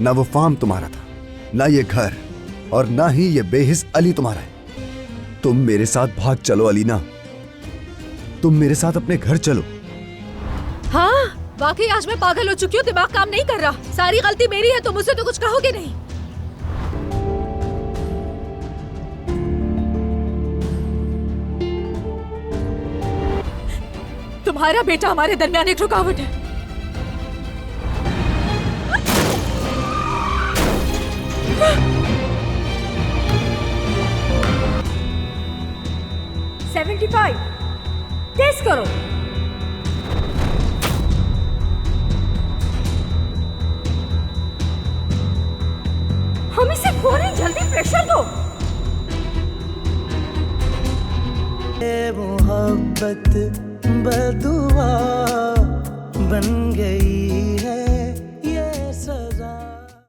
ना वो फार्म तुम्हारा था, ना ये घर, और ना ही ये बेहिस अली तुम्हारा है। तुम मेरे साथ भाग चलो अलीना, तुम मेरे साथ अपने घर चलो। हाँ, वाकई आज मैं पागल हो चुकी हूँ, दिमाग काम नहीं कर रहा। सारी गलती मेरी है, तुम मुझसे तो कुछ कहोगे नहीं। तुम्हारा बेटा हमारे दरमियान एक रुकावट है। टेस्ट करो। हम इसे खो नहीं, जल्दी प्रेशर दो। मोहब्बत बदुआ बन गई है।